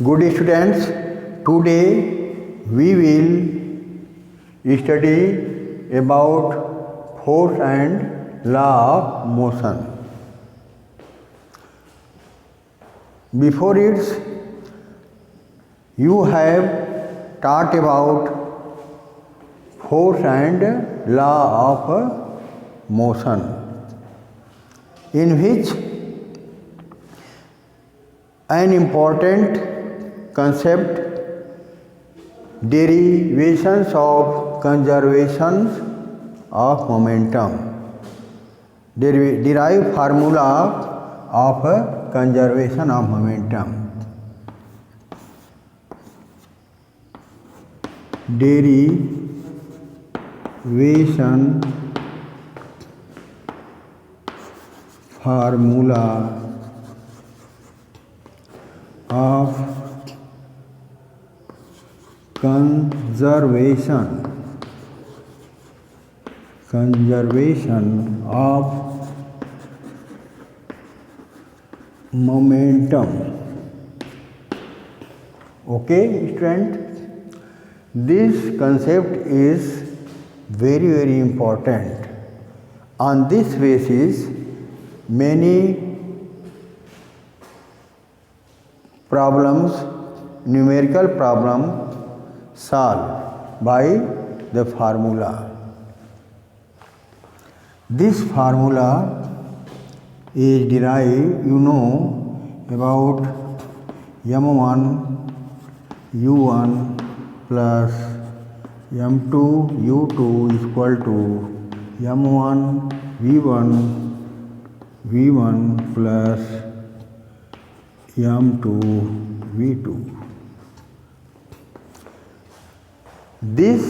Good students, today we will study about force and law of motion. Before it, you have taught about force and law of motion, in which an important concept, derivations of conservation of momentum, derived formula of conservation of momentum, derivation formula of conservation of momentum. Okay, student, this concept is very important. On this basis, many problems, numerical problem solved by the formula. This formula is derived, about m1 u1 plus m2 u2 is equal to m1 v1 plus m2 v2. This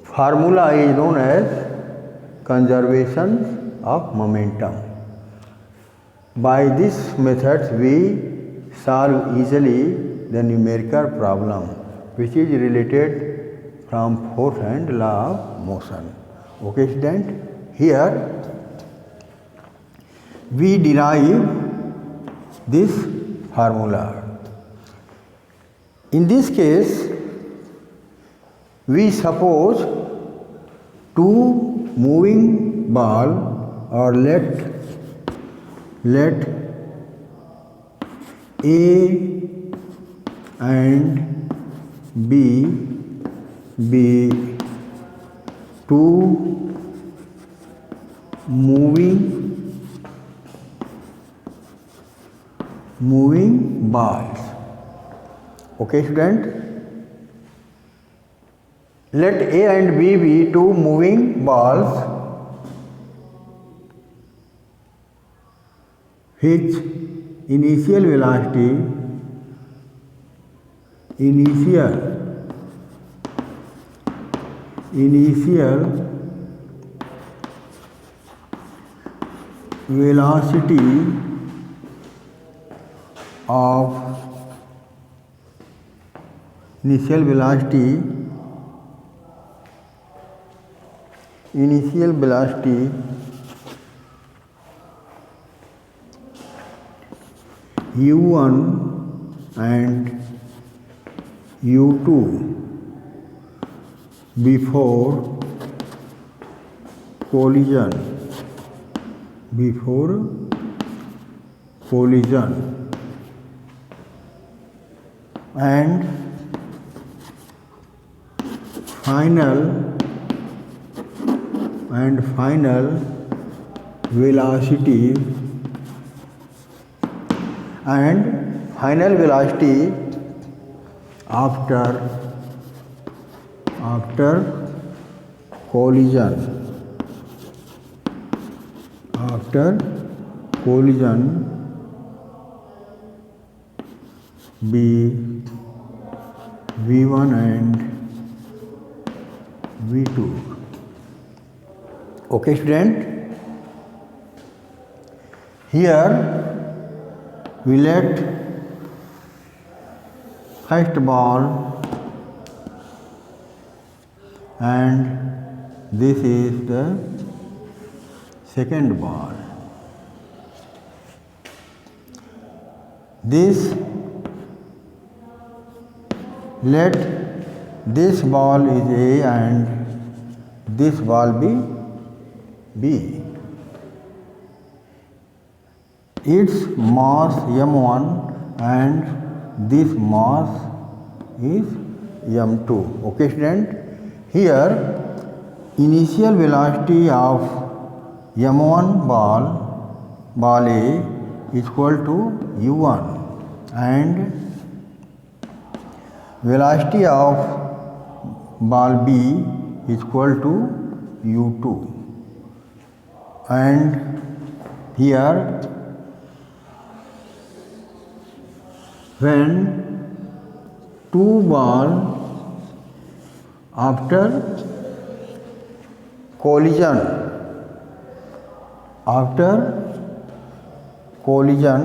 formula is known as conservation of momentum. By this method we solve easily the numerical problem which is related from force and law of motion. Okay, student, here we derive this formula. In this case, we suppose two moving ball, or let A and B be two moving balls. Okay, student? Let A and B be two moving balls which initial velocity u1 and u2 before collision and final velocity after collision be v1 and v2. Okay, student, here we let first ball and this is the second ball. This Let this ball is A and this ball be B. Its mass m1 and this mass is m2. Okay student, here initial velocity of m1 ball A is equal to u1 and velocity of ball B is equal to u2, and here when two balls after collision after collision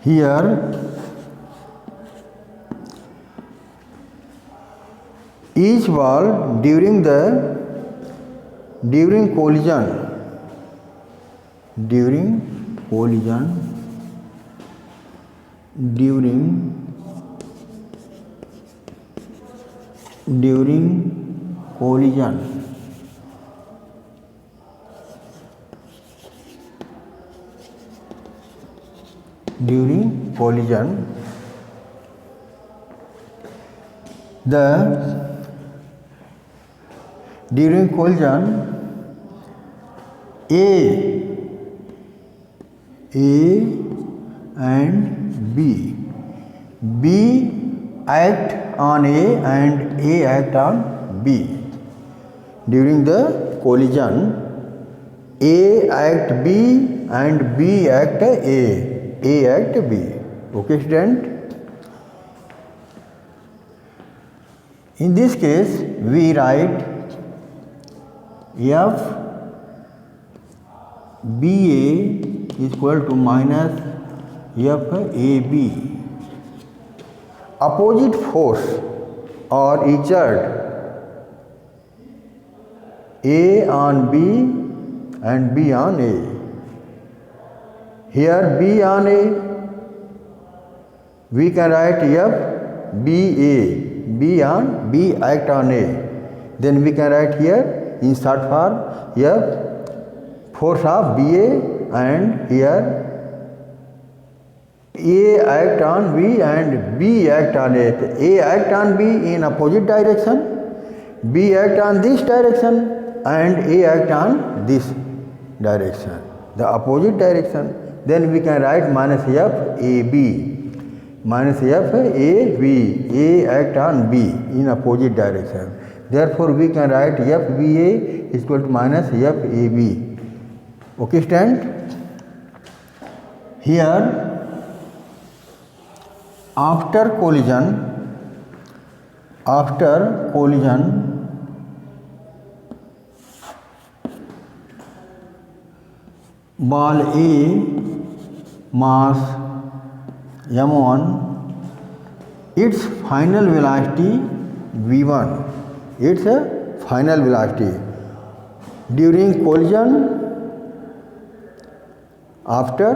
here each ball during collision during collision A and B act on A and A act on B. During the collision, A act B and B act A act B. Okay student? In this case, we write F BA is equal to minus FAB. Opposite force or exert A on B and B on A. Here B on A, we can write FBA. B on B act on A. Then we can write here in short form F force of BA, and here A act on B and B act on A. A act on B in opposite direction, B act on this direction, and A act on this direction, the opposite direction. Then we can write minus FAB. Minus FAB, A act on B in opposite direction. Therefore, we can write FBA is equal to minus FAB. Okay, stand? Here, after collision, ball A mass m1, its final velocity v1, its final velocity during collision, after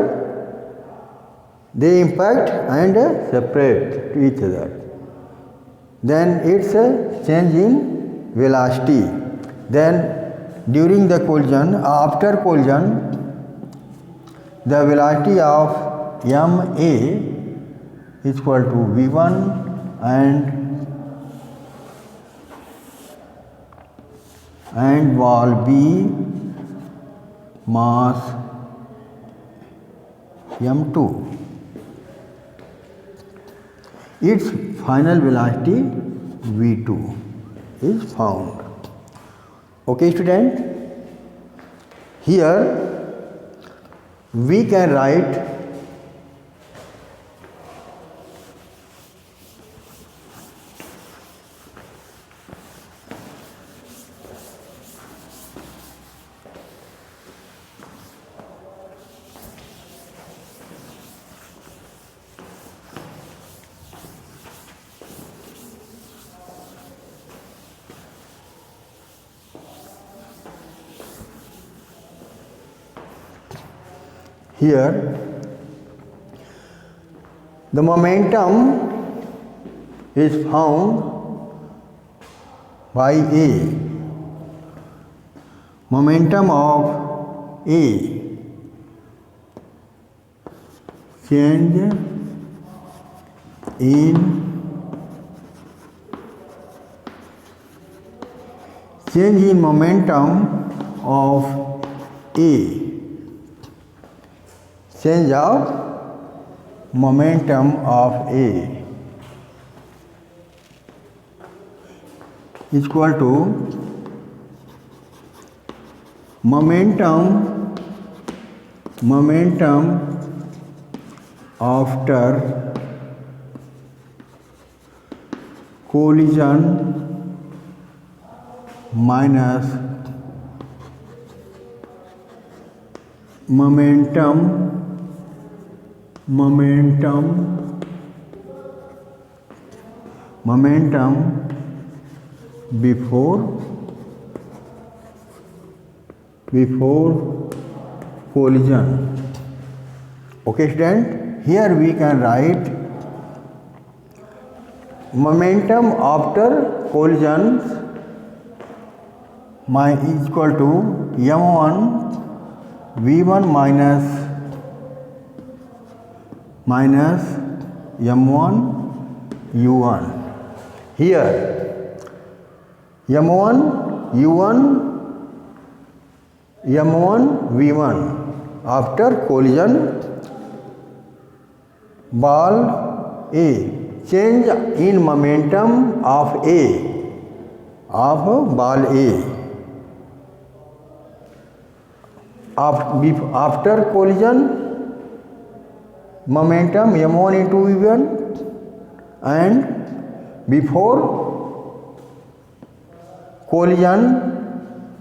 they impact and separate to each other, then its change in velocity. Then during the collision, after collision, the velocity of MA is equal to V1 and ball B mass M2. Its final velocity V2 is found. Okay, student? Here we can write here the momentum is found by A. Momentum of A, change in momentum of A, change of momentum of A is equal to momentum after collision minus momentum before collision. Okay, student, here we can write momentum after collision is equal to m1 v1 minus m1 u1. Here m1 u1 m1 v1 after collision ball A, change in momentum of A, of ball A after collision momentum m1 into v1 and before collision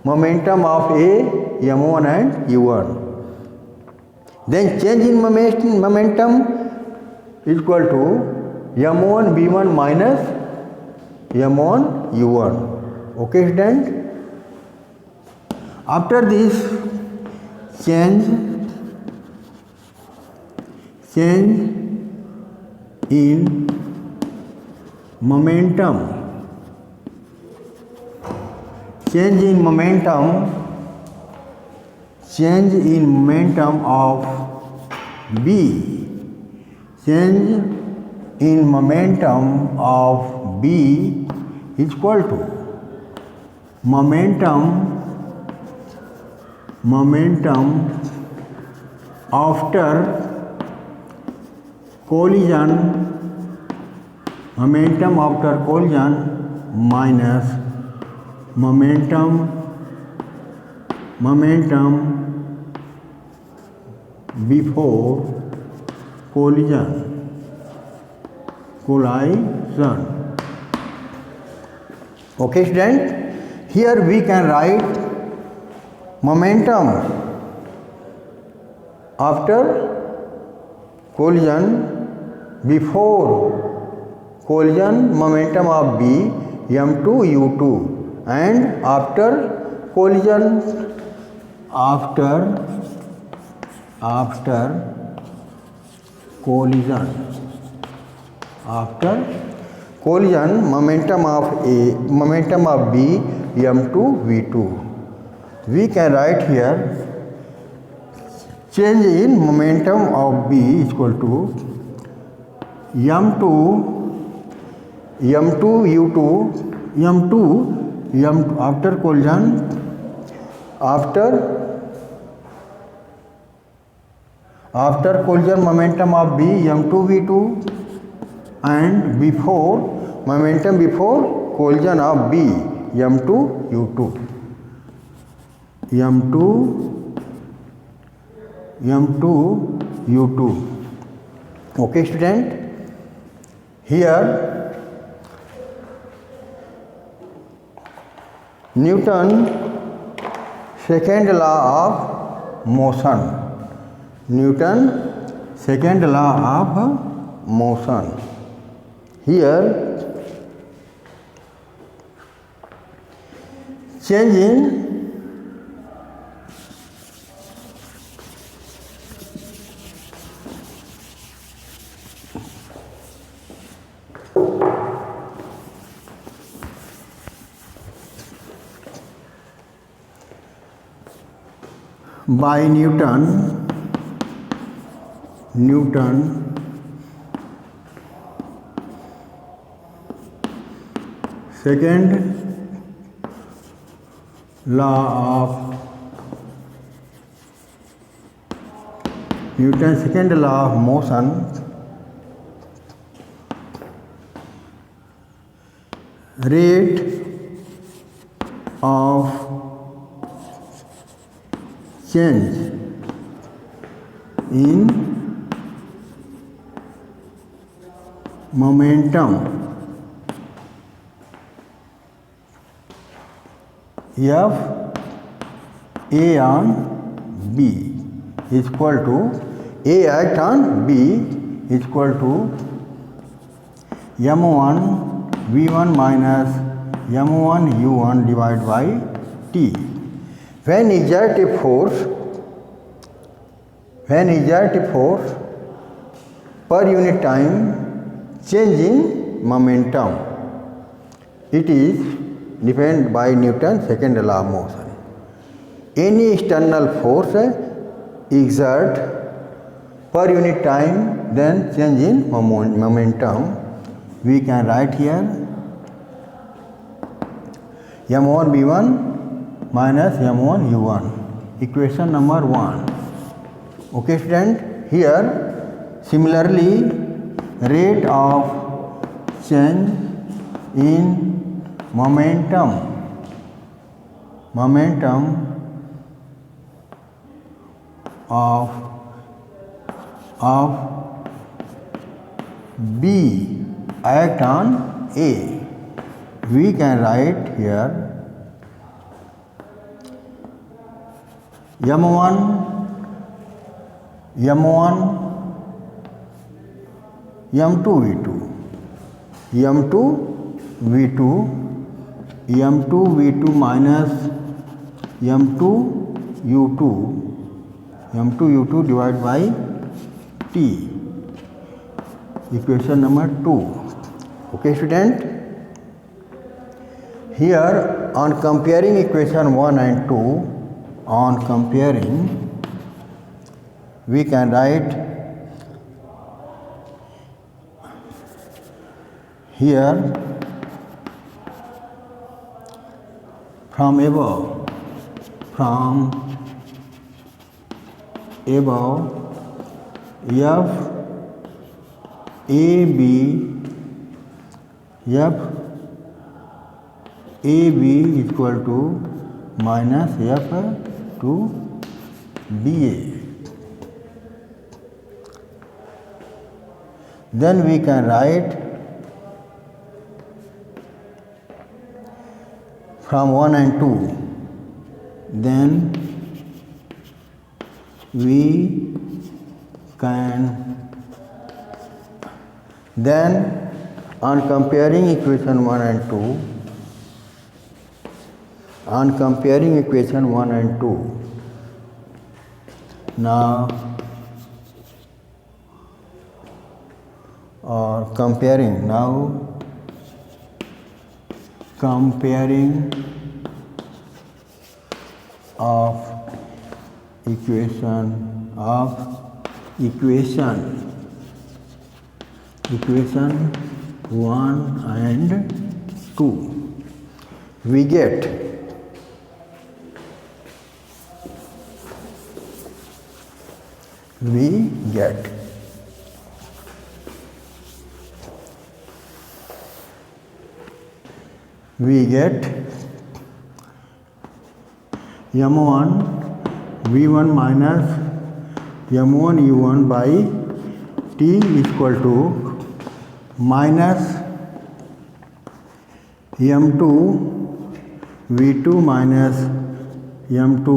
momentum of A, m1 and u1. Then change in momentum is equal to m1 v1 minus m1 u1. Okay, student. After this, change in momentum of B, change in momentum of B is equal to momentum after collision minus momentum before collision. Okay, student, here we can write momentum after collision before collision momentum of B m2 u2 and after collision momentum of B m2 v2. We can write here change in momentum of B is equal to m2 u2 m2 after collision after collision momentum of B m2 v2 and before momentum before collision of B m2 u2. m2 u2. Okay, student, here Newton second law of motion. Here change in by Newton second law of motion rate of change in momentum F A on B is equal to A act on B is equal to m1 v1 minus m1 u1 divided by T. When exert a force per unit time change in momentum, it is defined by Newton's second law of motion. Any external force exert per unit time, then change in momentum, we can write here m1 v1 minus m1 u1, equation number 1. Okay student, here similarly rate of change in momentum of B act on A, we can write here m1 m2 v2 minus m2 u2 divided by T, equation number 2. Okay student, here on comparing equation 1 and 2, we can write here from above F AB is equal to minus F to BA. Then we can write from 1 and 2. Then we can on comparing equation 1 and 2, now comparing of equation 1 and 2, we get m1 v1 minus m1 u1 by T is equal to minus m2 v2 minus m2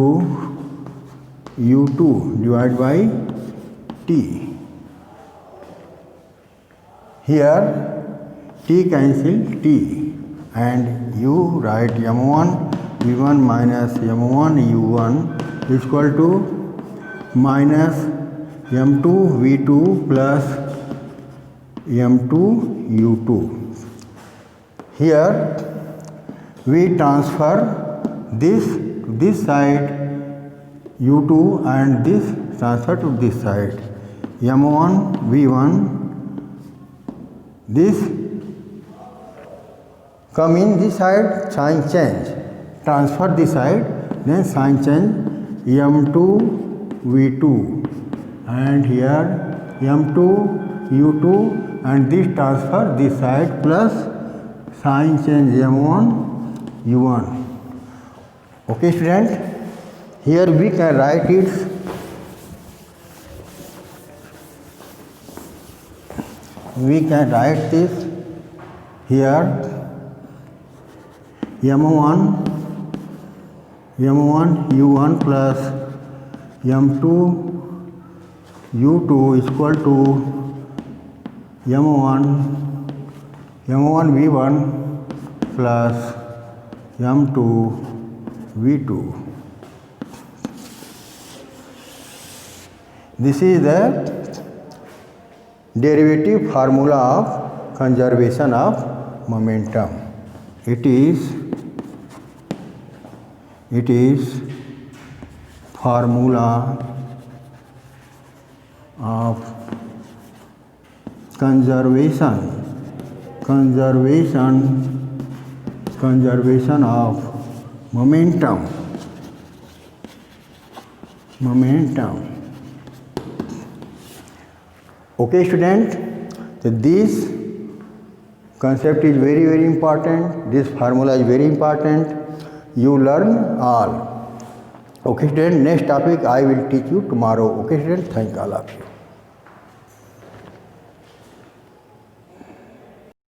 u2 divided by T. Here T cancel T and you write m1 v1 minus m1 u1 is equal to minus m2 v2 plus m2 u2. Here we transfer this to this side u2 and this transfer to this side, m1 v1, this come in this side, sign change, transfer this side, then sign change, m2 v2, and here m2 u2, and this transfer this side plus sign change m1 u1. Okay student, here we can write it this here m1 u1 plus m2 u2 is equal to m1 v1 plus m2 v2. This is the derivative formula of conservation of momentum. It is formula of conservation of momentum. Okay student, so this concept is very very important, this formula is very important, you learn all. Okay student, next topic I will teach you tomorrow. Okay student, thank all of you.